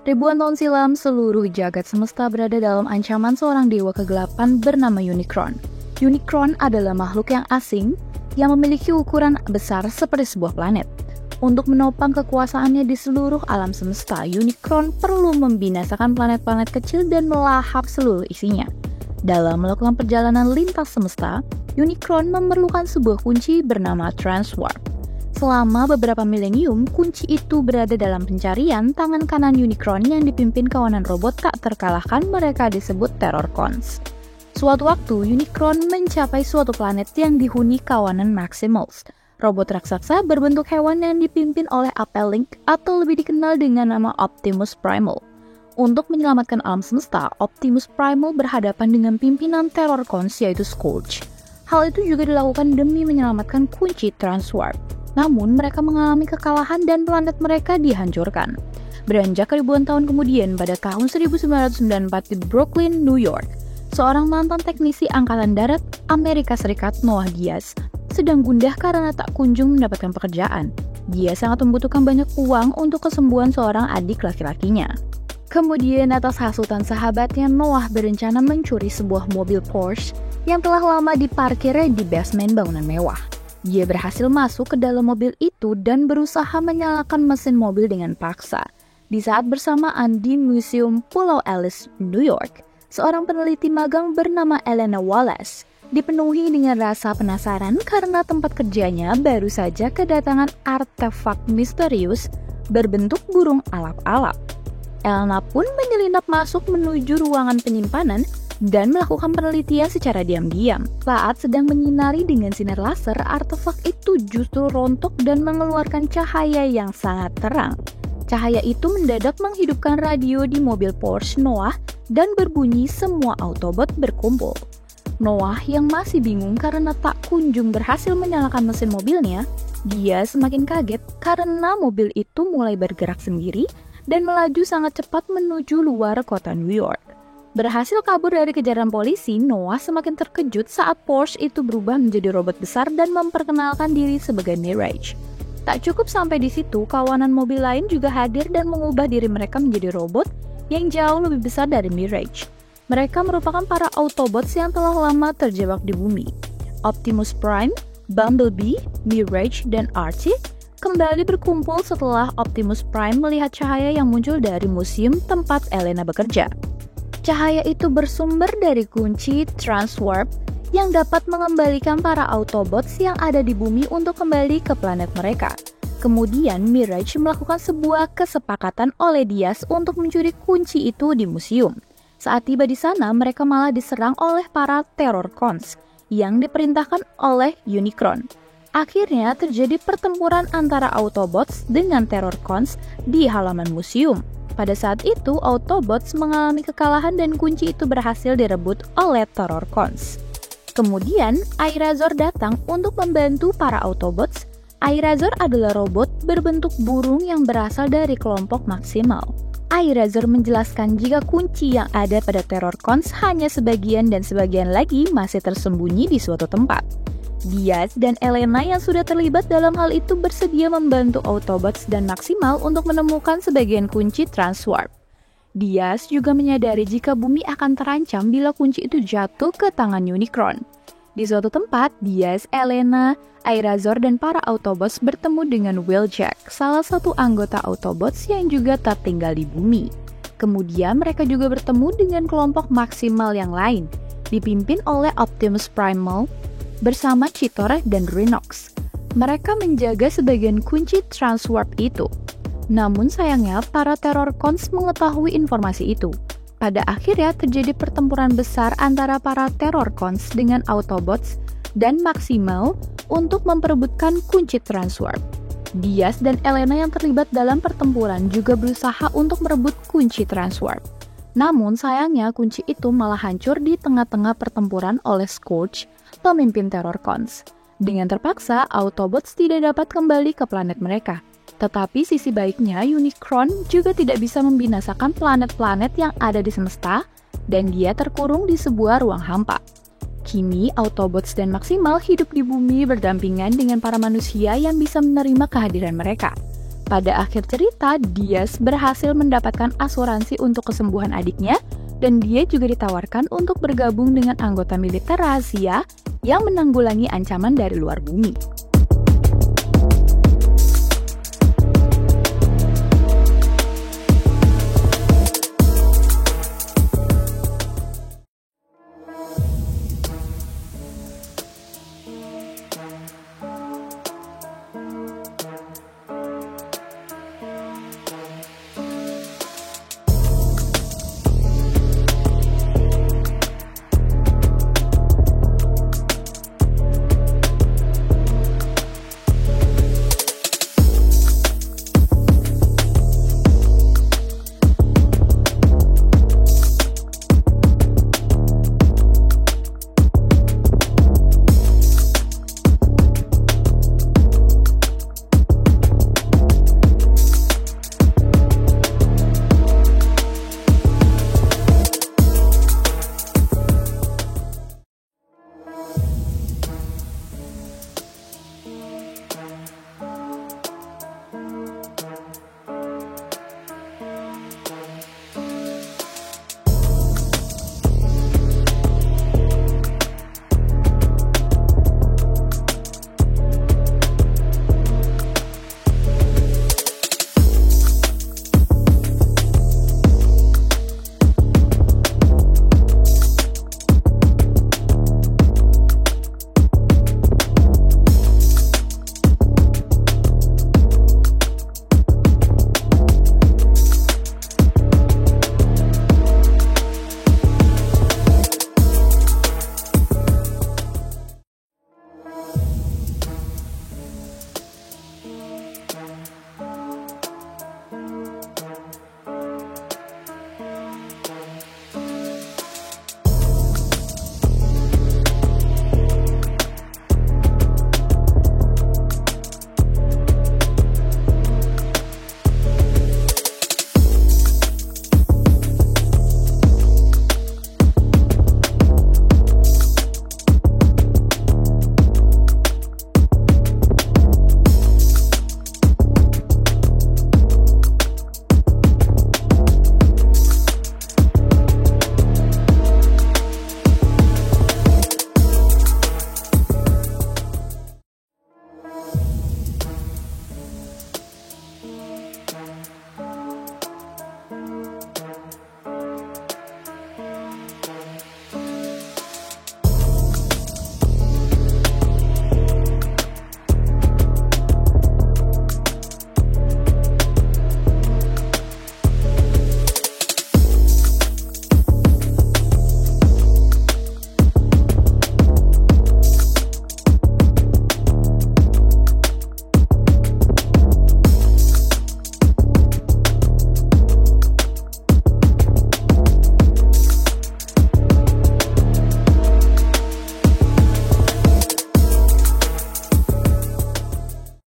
Ribuan tahun silam, seluruh jagat semesta berada dalam ancaman seorang dewa kegelapan bernama Unicron. Unicron adalah makhluk yang asing yang memiliki ukuran besar seperti sebuah planet. Untuk menopang kekuasaannya di seluruh alam semesta, Unicron perlu membinasakan planet-planet kecil dan melahap seluruh isinya. Dalam melakukan perjalanan lintas semesta, Unicron memerlukan sebuah kunci bernama Transwarp. Selama beberapa milenium, kunci itu berada dalam pencarian tangan kanan Unicron yang dipimpin kawanan robot tak terkalahkan mereka disebut Terrorcons. Suatu waktu, Unicron mencapai suatu planet yang dihuni kawanan Maximals, robot raksasa berbentuk hewan yang dipimpin oleh Apelink atau lebih dikenal dengan nama Optimus Primal. Untuk menyelamatkan alam semesta, Optimus Primal berhadapan dengan pimpinan Terrorcons yaitu Scourge. Hal itu juga dilakukan demi menyelamatkan kunci Transwarp. Namun, mereka mengalami kekalahan dan planet mereka dihancurkan. Beranjak ribuan tahun kemudian, pada tahun 1994 di Brooklyn, New York, seorang mantan teknisi Angkatan Darat Amerika Serikat, Noah Diaz, sedang gundah karena tak kunjung mendapatkan pekerjaan. Dia sangat membutuhkan banyak uang untuk kesembuhan seorang adik laki-lakinya. Kemudian, atas hasutan sahabatnya, Noah berencana mencuri sebuah mobil Porsche yang telah lama diparkir di basement bangunan mewah. Dia berhasil masuk ke dalam mobil itu dan berusaha menyalakan mesin mobil dengan paksa. Di saat bersamaan di Museum Pulau Alice, New York, seorang peneliti magang bernama Elena Wallace dipenuhi dengan rasa penasaran karena tempat kerjanya baru saja kedatangan artefak misterius berbentuk burung alap-alap. Elena pun menyelinap masuk menuju ruangan penyimpanan dan melakukan penelitian secara diam-diam. Saat sedang menyinari dengan sinar laser, artefak itu justru rontok dan mengeluarkan cahaya yang sangat terang. Cahaya itu mendadak menghidupkan radio di mobil Porsche Noah dan berbunyi semua Autobot berkumpul. Noah yang masih bingung karena tak kunjung berhasil menyalakan mesin mobilnya, dia semakin kaget karena mobil itu mulai bergerak sendiri dan melaju sangat cepat menuju luar kota New York. Berhasil kabur dari kejaran polisi, Noah semakin terkejut saat Porsche itu berubah menjadi robot besar dan memperkenalkan diri sebagai Mirage. Tak cukup sampai di situ, kawanan mobil lain juga hadir dan mengubah diri mereka menjadi robot yang jauh lebih besar dari Mirage. Mereka merupakan para Autobots yang telah lama terjebak di bumi. Optimus Prime, Bumblebee, Mirage, dan Archie kembali berkumpul setelah Optimus Prime melihat cahaya yang muncul dari museum tempat Elena bekerja. Cahaya itu bersumber dari kunci Transwarp yang dapat mengembalikan para Autobots yang ada di bumi untuk kembali ke planet mereka. Kemudian Mirage melakukan sebuah kesepakatan oleh Diaz untuk mencuri kunci itu di museum. Saat tiba di sana, mereka malah diserang oleh para Terrorcons yang diperintahkan oleh Unicron. Akhirnya terjadi pertempuran antara Autobots dengan Terrorcons di halaman museum. Pada saat itu, Autobots mengalami kekalahan dan kunci itu berhasil direbut oleh Terrorcons. Kemudian, Airazor datang untuk membantu para Autobots. Airazor adalah robot berbentuk burung yang berasal dari kelompok Maximal. Airazor menjelaskan jika kunci yang ada pada Terrorcons hanya sebagian dan sebagian lagi masih tersembunyi di suatu tempat. Diaz dan Elena yang sudah terlibat dalam hal itu bersedia membantu Autobots dan Maximal untuk menemukan sebagian kunci Transwarp. Diaz juga menyadari jika bumi akan terancam bila kunci itu jatuh ke tangan Unicron. Di suatu tempat, Diaz, Elena, Airazor, dan para Autobots bertemu dengan Wheeljack, salah satu anggota Autobots yang juga tertinggal di bumi. Kemudian mereka juga bertemu dengan kelompok Maximal yang lain, dipimpin oleh Optimus Primal, bersama Cheetor dan Rhinox. Mereka menjaga sebagian kunci Transwarp itu. Namun sayangnya, para Terrorcons mengetahui informasi itu. Pada akhirnya terjadi pertempuran besar antara para Terrorcons dengan Autobots dan Maximal untuk memperebutkan kunci Transwarp. Diaz dan Elena yang terlibat dalam pertempuran juga berusaha untuk merebut kunci Transwarp. Namun sayangnya kunci itu malah hancur di tengah-tengah pertempuran oleh Scourge, pemimpin Terrorcons. Dengan terpaksa, Autobots tidak dapat kembali ke planet mereka. Tetapi sisi baiknya, Unicron juga tidak bisa membinasakan planet-planet yang ada di semesta, dan dia terkurung di sebuah ruang hampa. Kini, Autobots dan Maximal hidup di bumi berdampingan dengan para manusia yang bisa menerima kehadiran mereka. Pada akhir cerita, Diaz berhasil mendapatkan asuransi untuk kesembuhan adiknya, dan dia juga ditawarkan untuk bergabung dengan anggota militer rahasia yang menanggulangi ancaman dari luar bumi.